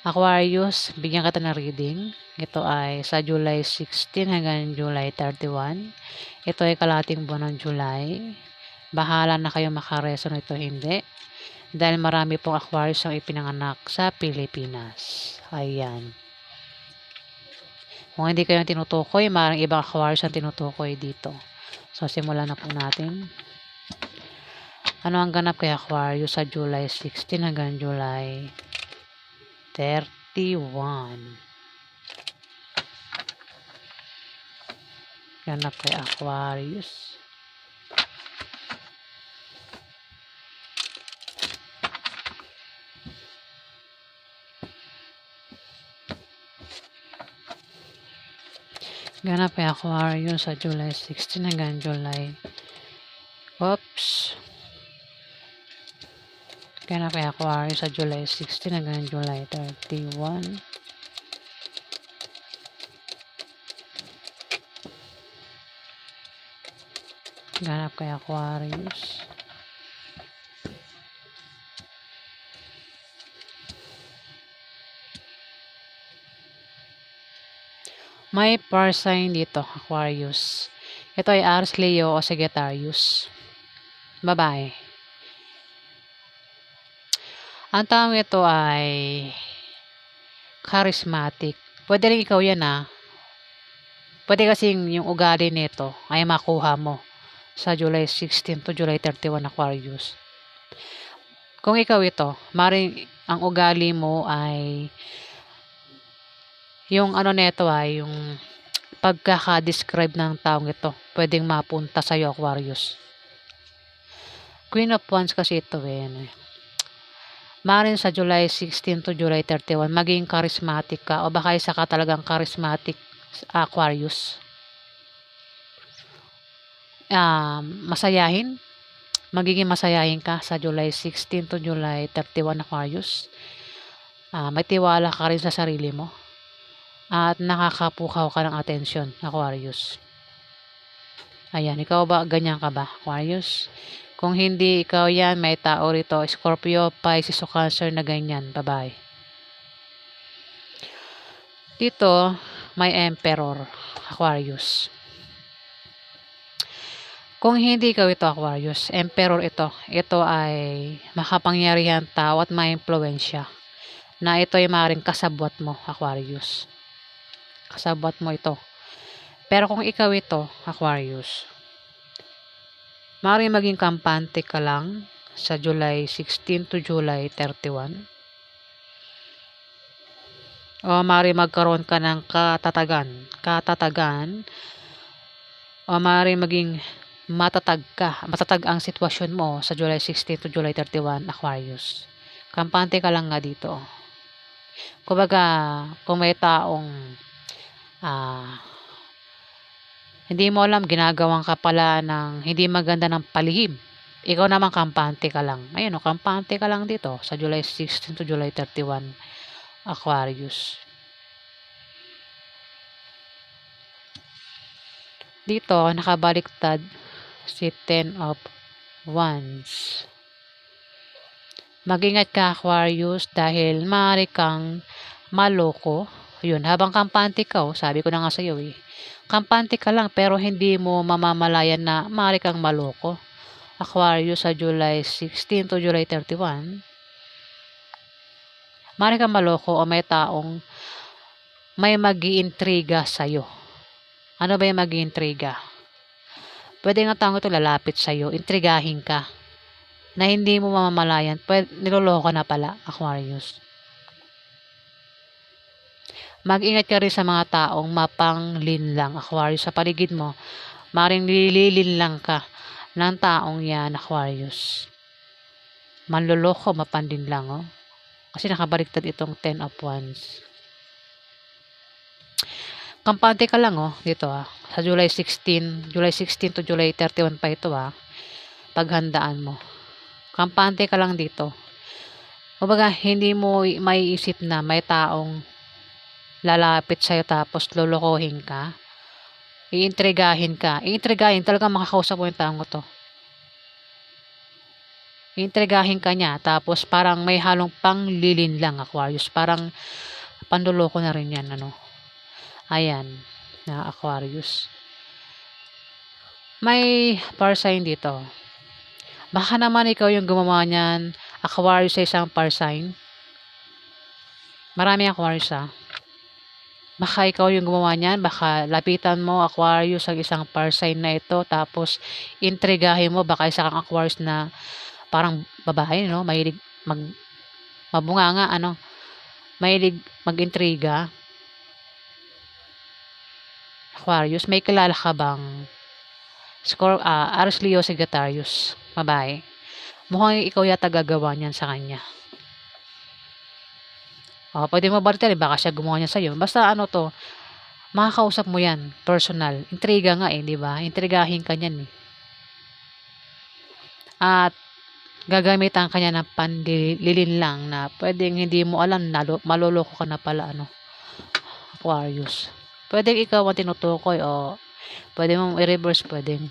Aquarius, bigyan kita ng reading. Ito ay sa July 16 hanggang July 31. Ito ay kalahating buwan ng July. Bahala na kayo makareson ito hindi. Dahil marami pong Aquarius ang ipinanganak sa Pilipinas. Ayan. Kung hindi kayo tinutukoy, maraming ibang Aquarius ang tinutukoy dito. So, simulan na po natin. Ano ang ganap kay Aquarius sa July 16 hanggang July 31? Ganap kay Aquarius. Ganap kay Aquarius sa July 16 hanggang July. Oops. Ganap kay Aquarius sa July 16 hanggang July 31. Ganap kay Aquarius. May fire sign dito, Aquarius. Ito ay Aries, Leo o Sagittarius. Babae. Ang tao ito ay charismatic. Pwede rin ikaw yan Pwede kasing yung ugali nito ay makuha mo sa July 16 to July 31, Aquarius. Kung ikaw ito, maring ang ugali mo ay yung nito ay yung pagkaka-describe ng taong ito. Pwedeng mapunta sa'yo, Aquarius. Queen of Wands kasi ito Maring sa July 16 to July 31, maging charismatic ka o baka isa ka talagang charismatic Aquarius. Masayahin. Magiging masayahin ka sa July 16 to July 31, Aquarius. May tiwala ka rin sa sarili mo. At nakakapukaw ka ng atensyon, Aquarius. Ayan, ikaw ba? Ganyan ka ba, Aquarius? Kung hindi ikaw yan, may tao rito, Scorpio, Pisces o Cancer na ganyan. Bye-bye. Dito, may Emperor, Aquarius. Kung hindi ikaw ito, Aquarius, Emperor ito. Ito ay makapangyarihan tao at may impluensya. Na ito ay maaaring kasabwat mo, Aquarius. Kasabwat mo ito. Pero kung ikaw ito, Aquarius, maaaring maging kampante ka lang sa July 16 to July 31. O maaaring magkaroon ka ng katatagan. O maaaring maging matatag ang sitwasyon mo sa July 16 to July 31, Aquarius. Kampante ka lang nga dito. Kumbaga, kung may taong hindi mo alam, ginagawan ka pala ng hindi maganda ng palihim. Ikaw naman kampante ka lang. Ayun, kampante ka lang dito sa July 16 to July 31, Aquarius. Dito, nakabaliktad si 10 of Wands. Mag-ingat ka, Aquarius, dahil maaari kang maloko. Yun, habang kampante ka, sabi ko na nga sa iyo kampante ka lang pero hindi mo mamamalayan na maaari kang maloko. Aquarius sa July 16 to July 31. Maaari kang maloko o may taong may mag-iintriga sa'yo. Ano ba yung mag-iintriga? Pwede nga taong ito lalapit sa'yo, intrigahin ka na hindi mo mamamalayan. Niloloko na pala, Aquarius. Mag-ingat ka rin sa mga taong mapanglinlang, Aquarius. Sa paligid mo, maring nililinlang ka ng taong yan, Aquarius. Manloloko, mapandinlang, Kasi nakabaliktad itong 10 of Wands. Kampante ka lang, dito, Sa July 16 to July 31 pa ito, Paghandaan mo. Kampante ka lang dito. Kumbaga, hindi mo maiisip na may taong lalapit sa'yo tapos lolokohin ka. Iintrigahin ka. Talagang makakausap mo yung taong to. Intrigahin ka niya tapos parang may halong panglilin lang, Aquarius. Parang panloloko na rin 'yan ano. Ayan, na Aquarius. May fire sign dito. Baka naman ikaw yung gumawa niyan, Aquarius, sa isang fire sign. Marami Aquarius Baka ikaw yung gumawa niyan, baka lapitan mo Aquarius ang isang fire sign na ito tapos intrigahin mo, baka isa kang Aquarius na parang babae, no? Mahilig mabunganga, ano? Mahilig mag-intriga. Aquarius, may kilala ka bang Aries, Leo, Sagittarius, babae? Mukhang ikaw yata gagawa niyan sa kanya. Pwede mo balikan, baka siya gumawa niya sa'yo. Basta ano to, makakausap mo yan, personal. Intriga nga di ba? Intrigahin ka niyan At gagamitan ka niya ng panlilin lang na pwedeng hindi mo alam, maloloko ka na pala, ano, Aquarius. Pwedeng ikaw ang tinutukoy o pwede mong i-reverse, pwedeng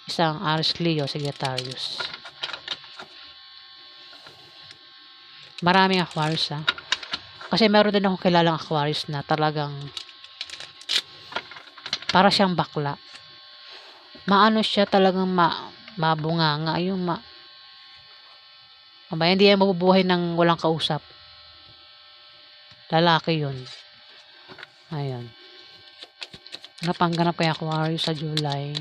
isang Aries, Leo, Sagittarius. Maraming Aquarius Kasi meron din akong kilalang Aquarius na talagang para siyang bakla. Maano siya talagang mabunganga, yung hindi yan mabubuhay ng walang kausap. Lalaki yun. Ayan. Napangganap kay Aquarius sa July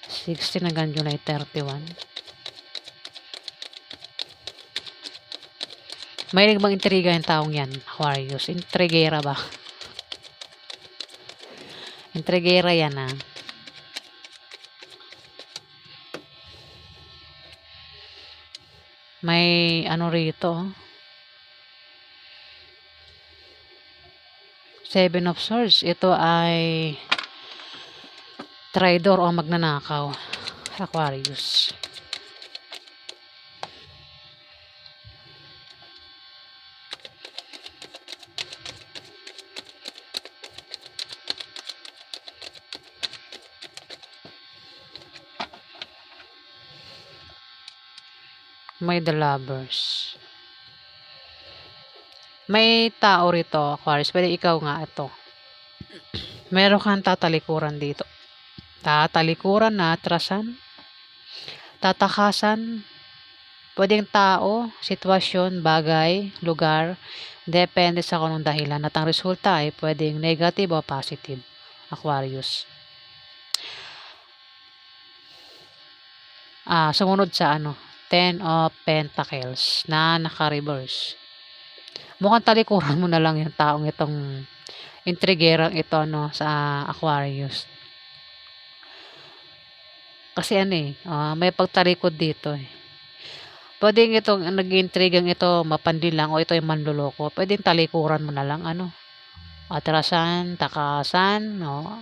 16 hanggang July 31. Mahilig bang intriga yung taong yan, Aquarius? Intrigera ba? Intrigera yan May ano rito. 7 of Swords. Ito ay traitor o magnanakaw, Aquarius. May the Lovers. May tao rito, Aquarius. Pwede ikaw nga ito. Meron kang tatalikuran dito. Tatalikuran na atrasan. Tatakasan. Pwedeng tao, sitwasyon, bagay, lugar. Depende sa kung anong dahilan. At ang resulta ay pwedeng negative o positive, Aquarius. Sumunod sa 10 of Pentacles na naka-reverse. Mukhang talikuran mo na lang yung taong itong intrigerang ito sa Aquarius. Kasi may pagtalikod dito Pwedeng itong nag-intrigang ito mapandi lang o ito ay manloloko. Pwedeng talikuran mo na lang atrasan, takasan, o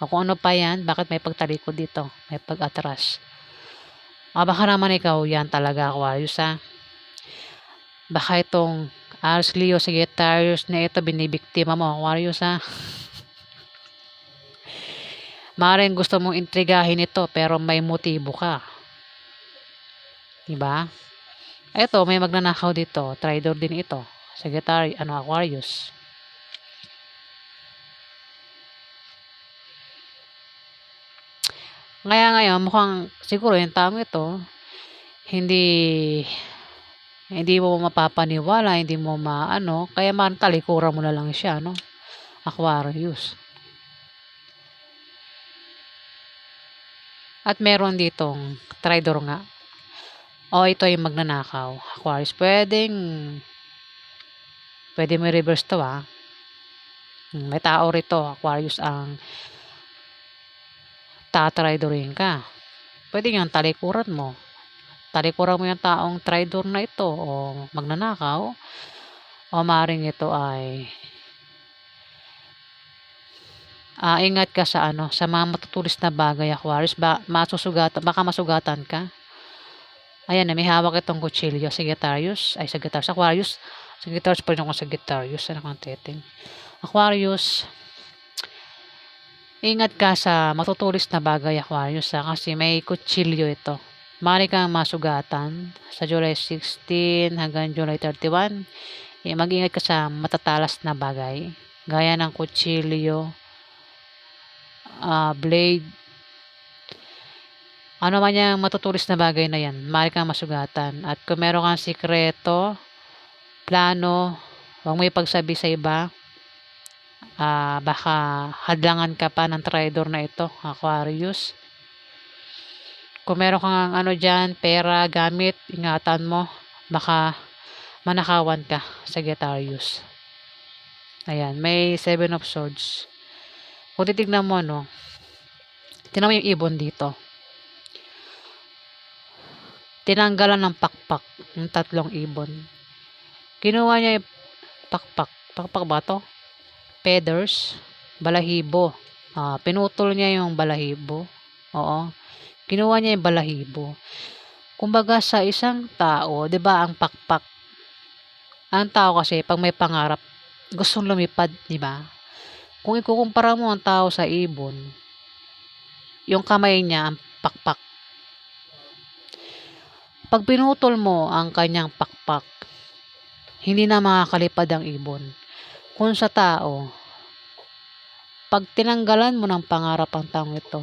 kung ano pa yan, bakit may pagtalikod dito? May pag-atras. Baka naman ikaw yan talaga, Aquarius Baka itong Aries, Leo, Sagittarius na ito binibiktima mo, Aquarius Maaaring gusto mong intrigahin ito pero may motibo ka. Diba? Ito, may magnanakaw dito. Traitor din ito. Sagittarius, Aquarius. Ngayon, mukhang siguro yung taong ito, hindi mo mapapaniwala, hindi mo kaya talikuran mo na lang siya, Aquarius. At meron ditong traitor nga. O ito yung magnanakaw, Aquarius. Pwede mo reverse to May tao rito, Aquarius, ang tatraidorin ka. Pwede yung talikuran mo. Talikuran mo yung taong traitor na ito o magnanakaw. O maaaring ito ay ingat ka sa mga matutulis na bagay, Aquarius. Baka masugatan ka. Ayan may hawak itong kutsilyo, Sagittarius, Aquarius. Sagittarius pa rin ako, Sagittarius. Aquarius, ingat ka sa matutulis na bagay, Aquarius kasi may kutsilyo ito. Maaari kang masugatan sa July 16 hanggang July 31. Mag-ingat ka sa matatalas na bagay, gaya ng kutsilyo, blade, ano man yung matutulis na bagay na yan, maaari kang masugatan. At kung meron kang sikreto, plano, huwag mo ipagsabi sa iba. Baka hadlangan ka pa ng traidor na ito, Aquarius. Kung meron kang dyan, pera, gamit, ingatan mo. Baka manakawan ka, Sagittarius. Ayan, may 7 of Swords. Kung titignan mo, tingnan mo yung ibon dito. Tinanggalan ng pakpak yung 3 ibon. Kinuha niya yung pakpak. Pakpak ba to? Feathers, balahibo. Pinutol niya yung balahibo. Oo. Kinuha niya yung balahibo. Kumbaga sa isang tao, 'di ba, ang pakpak. Ang tao kasi pag may pangarap, gustong lumipad, 'di ba? Kung ikukumpara mo ang tao sa ibon, yung kamay niya ang pakpak. Pag pinutol mo ang kanyang pakpak, hindi na makakalipad ang ibon. Kung sa tao, pag tinanggalan mo ng pangarap ang taong ito,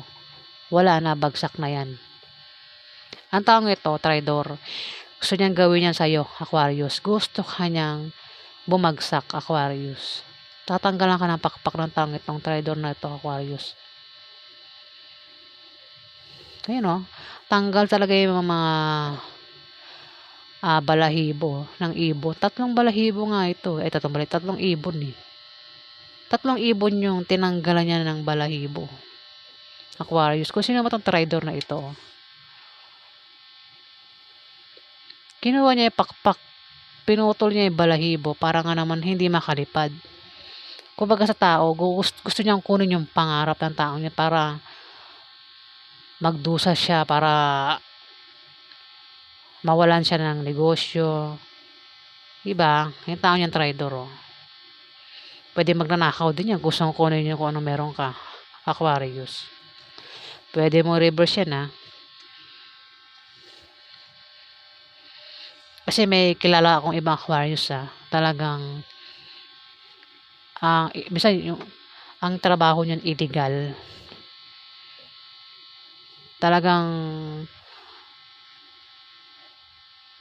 wala na, bagsak na yan. Ang taong ito, traidor, gusto niyang gawin yan sa'yo, Aquarius. Gusto ka niyang bumagsak, Aquarius. Tatanggalan ka ng pakpak ng taong itong traidor na ito, Aquarius. Ayun tanggal talaga yung mga balahibo ng ibon. 3 balahibo nga ito. 3 ibon eh. 3 ibon yung tinanggalan niya ng balahibo. Aquarius. Kung sino ba itong traidor na ito? Kinuha niya yung pakpak. Pinutol niya yung balahibo para nga naman hindi makalipad. Kumbaga sa tao, gusto niyang kunin yung pangarap ng tao niya para magdusa siya, para mawalan siya ng negosyo. Diba? Yung tao niyang traidor. Pwede magnanakaw din yan. Gusto kong kunin niyo kung ano meron ka, Aquarius. Pwede mo reverse yan Kasi may kilala akong ibang Aquarius talagang minsan ang trabaho niyan illegal. Talagang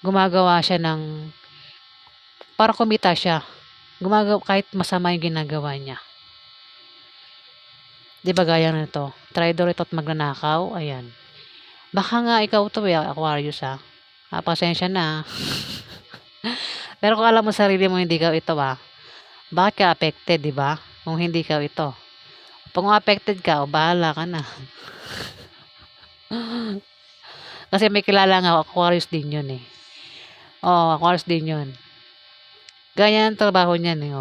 gumagawa siya ng para kumita siya. Gumagawa kahit masama yung ginagawa niya. 'Di ba gaya nito? Traidor ito at magnanakaw. Ayan. Baka nga ikaw to Aquarius pasensya na. Pero kung alam mo sarili mo hindi ka ito bakit ka affected, 'di ba? Kung hindi ka ito. Kung affected ka, bahala ka na. Kasi may kilala nga Aquarius din 'yun eh. Aquarius din 'yun. Ganyan ang trabaho niyan eh.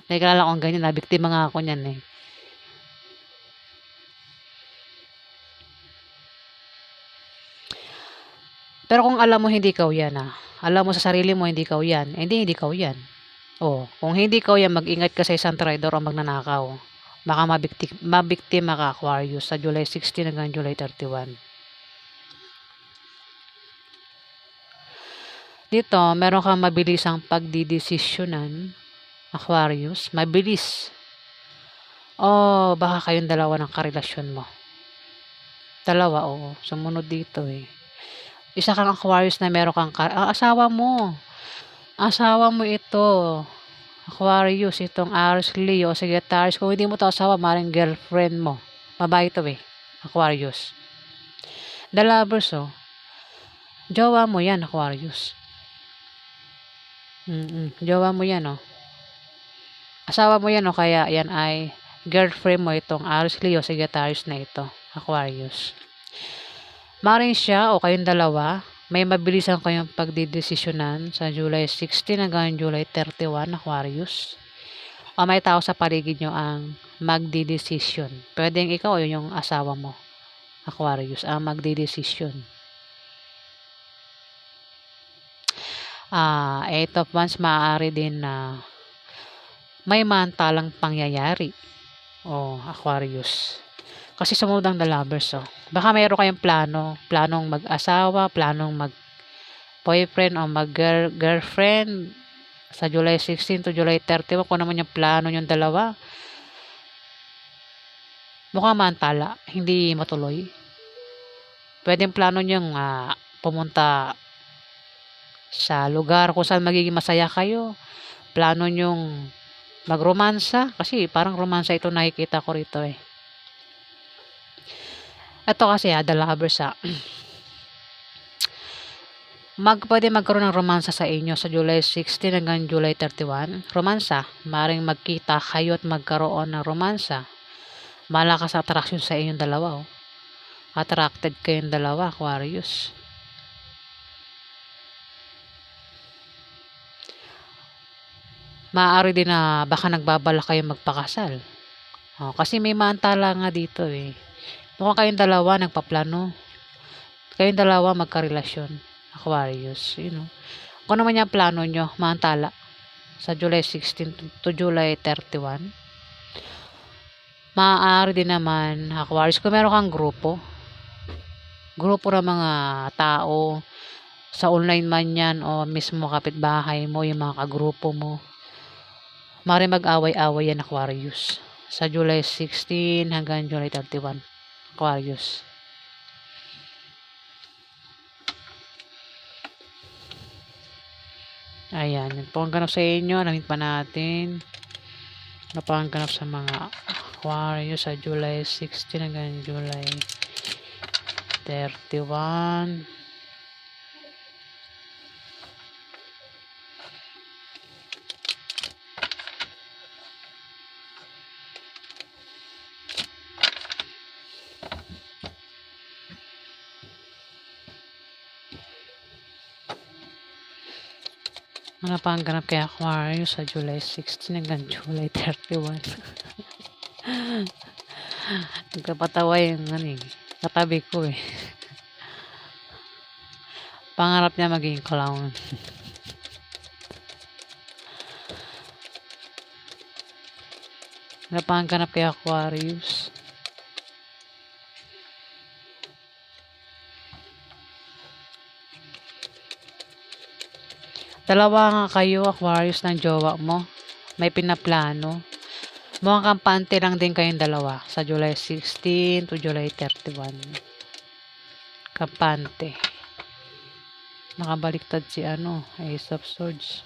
May kilala akong ganyan, biktima nga ako niyan eh. Pero kung alam mo hindi ikaw yan alam mo sa sarili mo hindi ikaw yan, hindi ikaw yan. Kung hindi ikaw yan, mag-ingat ka sa isang traidor o magnanakaw. Baka mabiktima ka, Aquarius, sa July 16 hanggang July 31. Dito, meron kang mabilisang pagdidesisyonan, Aquarius. Mabilis. Baka kayong dalawa ng karelasyon mo. Dalawa, sumunod dito eh. Isa kang Aquarius na meron kang asawa mo. Asawa mo ito. Aquarius, itong Aries, Leo, Sagittarius. Kung hindi mo to asawa, maring girlfriend mo. Babae ito eh. Aquarius. The Lovers, jowa mo yan, Aquarius. Jowa mo yan, Asawa mo yan, kaya yan ay girlfriend mo itong Aries, Leo, Sagittarius na ito, Aquarius. Maring siya o kayong dalawa, may mabilisan kayong pagdidesisyonan sa July 16 hanggang July 31, Aquarius. O may tao sa paligid nyo ang magdidesisyon. Pwedeng ikaw o yung asawa mo, Aquarius, ang magdidesisyon. 8 of Wands, maaari din na may mantalang pangyayari. Aquarius. Kasi sumunod ang The Lovers, oh. Baka mayroon kayong planong mag-asawa, planong mag-boyfriend o mag-girlfriend sa July 16 to July 31, kung naman yung plano yung dalawa. Mukhang maantala, hindi matuloy. Pwedeng plano niyong pumunta sa lugar kung saan magiging masaya kayo. Plano niyong magromansa, kasi parang romansa ito nakikita ko rito eh. Ito kasi The Lovers pwede magkaroon ng romansa sa inyo sa July 16 hanggang July 31. Romansa, maring magkita kayo at magkaroon ng romansa. Malakas attraction sa inyong dalawa, oh. Attracted kayong dalawa, Aquarius. Maaari din na baka nagbabala kayong magpakasal. Kasi may maantala nga dito eh. Mukhang kayong dalawa nagpaplano. Kayong dalawa magkarelasyon, Aquarius. Kung naman yung plano nyo, maantala sa July 16 to July 31. Maaari din naman, Aquarius, kung meron kang grupo ng mga tao, sa online man yan o mismo kapitbahay mo, yung mga kagrupo mo, maaari mag-away-away yan, Aquarius, sa July 16 hanggang July 31, Aquarius. Ayan, yun po ang ganap sa inyo. Alamin pa natin ano pa ang ganap sa mga Aquarius sa July 16 hanggang July 31. Ano pa ang ganap kay Aquarius sa July 16 hanggang July 31? Nagkapatawa yung katabi ko eh. Pangarap niya maging clown. Ano pa ang ganap kay Aquarius? Dalawa nga kayo, Aquarius, ng jowa mo. May pinaplano. Mukhang kampante lang din kayong dalawa sa July 16 to July 31. Kampante. Nakabaliktad si Ace of Swords.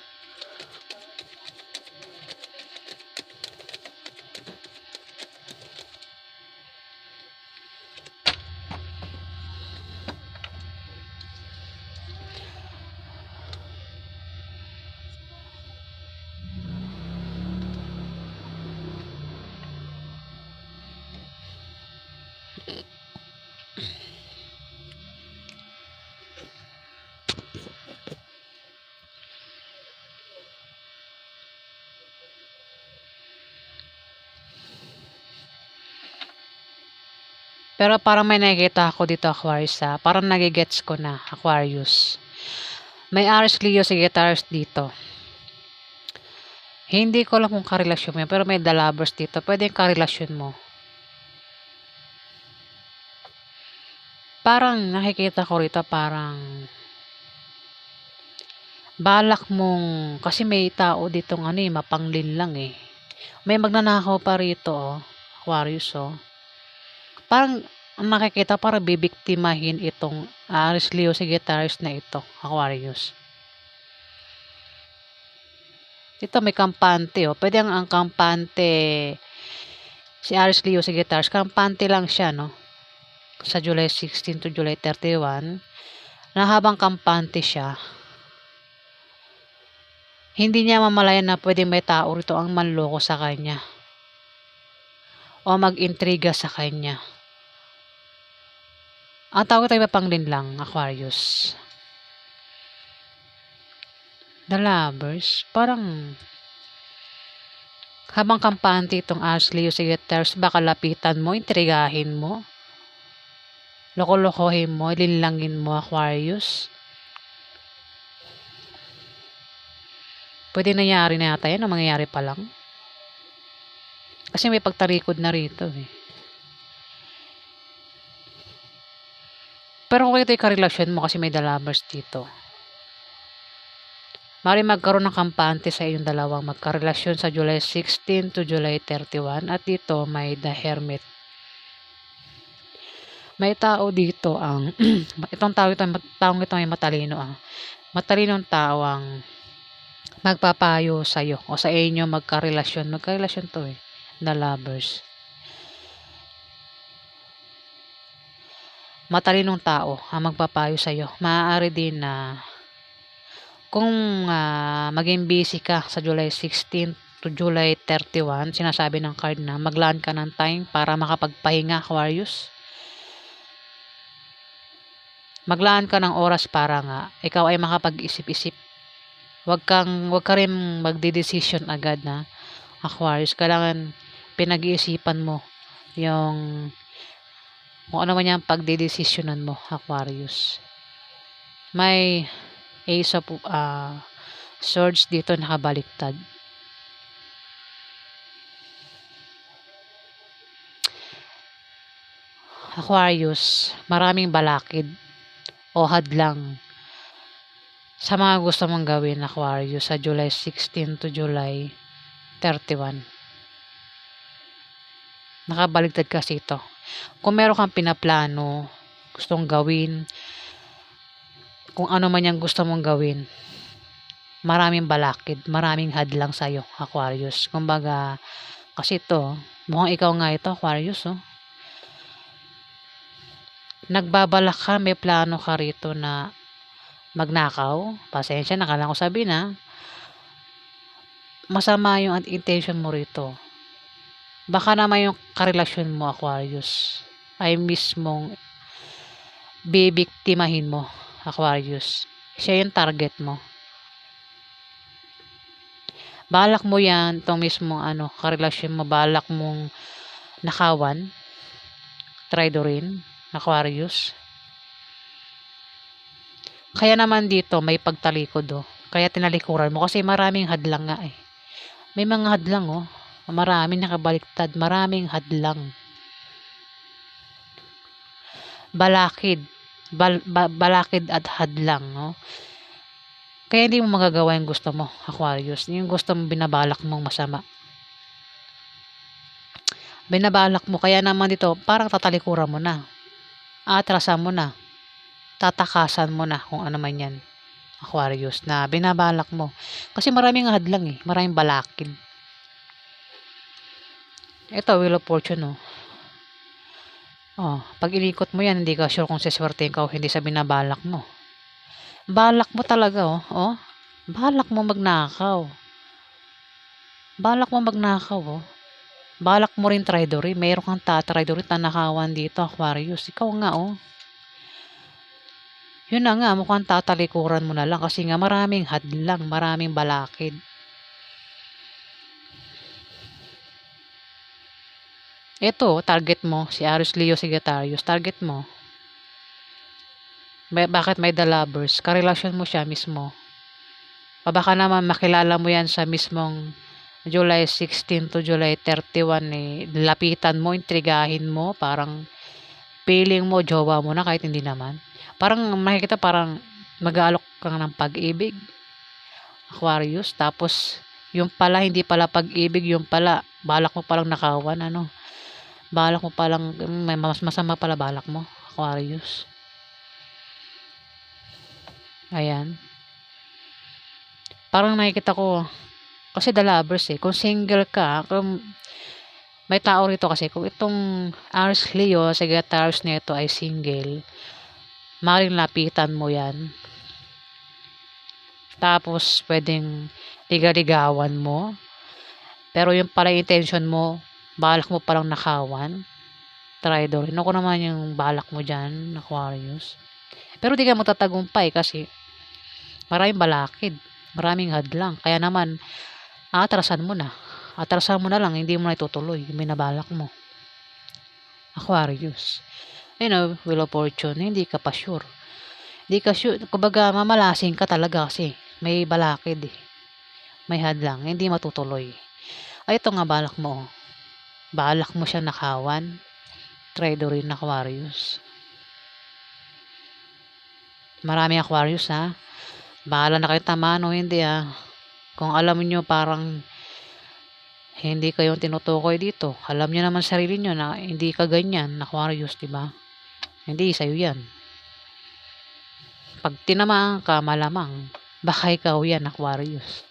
Pero parang may nakikita ako dito, Aquarius, parang nagigets ko na, Aquarius. May Aries, Leo, Sagittarius dito. Hindi ko alam kung karelasyon mo yan, pero may The Lovers dito. Pwede yung karelasyon mo. Parang nakikita ko rito, parang balak mong, kasi may tao ditong mapanglin lang eh. May magnanakaw pa rito, Aquarius, Parang nakikita, para bibiktimahin itong Aries, Leo, Sagittarius na ito, Aquarius. Ito may kampante, Pwede ang kampante, si Aries, Leo, Sagittarius, kampante lang siya, sa July 16 to July 31, na habang kampante siya, hindi niya mamalayan na pwedeng may tao rito ang manloko sa kanya o mag-intriga sa kanya. Ang tawag tayo mapanglin lang, Aquarius. The Lovers, parang habang kampante itong Aries, Leo, Sagittarius, baka lapitan mo, intrigahin mo, loko-lokohin mo, linlangin mo, Aquarius. Pwede nangyari na yata yan, o mangyayari pa lang. Kasi may pagtarikod na rito eh. Pero kung ito yung karelasyon mo kasi may The Lovers dito. Maaaring magkaroon ng kampante sa inyong dalawang magkarelasyon sa July 16 to July 31 at dito may The Hermit. May tao dito ang itong taong ito ay matalino Matalinong tao ang magpapayo sa iyo o sa inyo magkarelasyon. Magkarelasyon to The Lovers. Matalinong tao ang magpapayo sa iyo. Maaari din na kung maging busy ka sa July 16 to July 31, sinasabi ng card na maglaan ka ng time para makapagpahinga, Aquarius. Maglaan ka ng oras para nga ikaw ay makapag-isip-isip. Wag ka rin magde-decision agad na, Aquarius. Kailangan pinag-iisipan mo yung kung ano man yung pagde-decisionan mo, Aquarius. May Ace of Swords dito nakabaliktad. Aquarius, maraming balakid o hadlang sa mga gusto mong gawin, Aquarius, sa July 16 to July 31. Nakabaligtad kasi ito. Kung meron kang pinaplano, gustong gawin, kung ano man yung gusto mong gawin, maraming balakid, maraming hadlang sa'yo, Aquarius. Kumbaga, kasi ito, mukhang ikaw nga ito, Aquarius, Nagbabalak ka, may plano ka rito na magnakaw. Pasensya na, kailangan ko sabihin masama yung intention mo rito. Baka naman yung karelasyon mo, Aquarius, ay mismong bibiktimahin mo, Aquarius. Siya yung target mo. Balak mo yan, itong mismong karelasyon mo, balak mong nakawan, traidorin, Aquarius. Kaya naman dito may pagtalikod Kaya tinalikuran mo kasi maraming hadlang nga May mga hadlang Maraming nakabaliktad, maraming hadlang. Balakid, balakid at hadlang Kaya hindi mo magagawa yung gusto mo, Aquarius. Yung gusto mo binabalak mong masama. Binabalak mo, kaya naman dito parang tatalikuran mo na. Atrasan mo na. Tatakasan mo na kung ano man yan, Aquarius, na binabalak mo. Kasi maraming hadlang maraming balakid. Ito, Wheel of Fortune pag inikot mo yan, hindi ka sure kung siswertein ka o hindi sa binabalak mo. Balak mo talaga balak mo magnakaw. Balak mo magnakaw Balak mo rin traidory. Mayroon kang tatraidory, tanakawan dito, Aquarius. Ikaw nga Yun na nga, mukhang tatalikuran mo na lang kasi nga maraming hadlang, maraming balakid. Ito, target mo, si Aries, Leo, Sagittarius, target mo. Bakit may The Lovers? Karelasyon mo siya mismo. O baka naman makilala mo yan sa mismong July 16 to July 31 lapitan mo, intrigahin mo, parang feeling mo, jowa mo na kahit hindi naman. Parang makikita parang mag-aalok kang ng pag-ibig, Aquarius. Tapos, yung pala, hindi pala pag-ibig, yung pala, balak mo palang nakawan, balak mo palang, may mas masama pala balak mo, Aquarius. Ayan. Parang nakikita ko, kasi The Lovers kung single ka, kung may tao rito kasi, kung itong Aries, Leo, Sagittarius nito ay single, maaaring lapitan mo yan. Tapos, pwedeng liga-ligawan mo. Pero yung pala intention mo, balak mo palang nakawan, traitor. Ano ko naman yung balak mo dyan, Aquarius. Pero di ka magtatagumpay kasi maraming balakid, maraming hadlang. Kaya naman, atrasan mo na. Atrasan mo na lang, hindi mo na itutuloy yung binabalak mo, Aquarius. Wheel of Fortune, hindi ka pa sure. Hindi ka sure, kumbaga mamalasing ka talaga kasi may balakid may hadlang, hindi matutuloy. Ay, ito nga balak mo. Balak mo siya nakawan, traitor rin, Aquarius. Maraming Aquarius, ha. Bahala na kayo tamaan o hindi, Kung alam niyo parang hindi kayo ang tinutukoy dito, alam niyo naman sarili niyo na hindi ka ganyan, Aquarius, 'di ba? Hindi sa'yo 'yan. 'Pag tinamaan ka, malamang baka ikaw 'yan, Aquarius.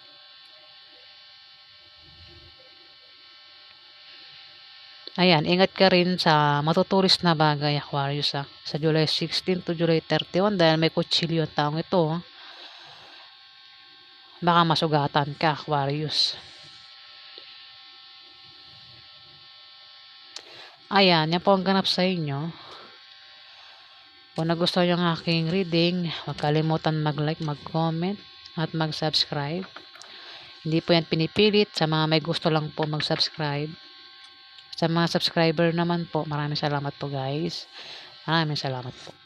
Ayan, ingat ka rin sa matutulis na bagay, Aquarius, sa July 16 to July 31 dahil may kutsilyo ang taong ito, baka masugatan ka, Aquarius. Ayan, yan po ang ganap sa inyo. Kung nagustuhan niyo ang aking reading, huwag kalimutan mag-like, mag-comment, at mag-subscribe. Hindi po yan pinipilit, sa mga may gusto lang po mag-subscribe. Sa mga subscriber naman po, maraming salamat po guys. Maraming salamat po.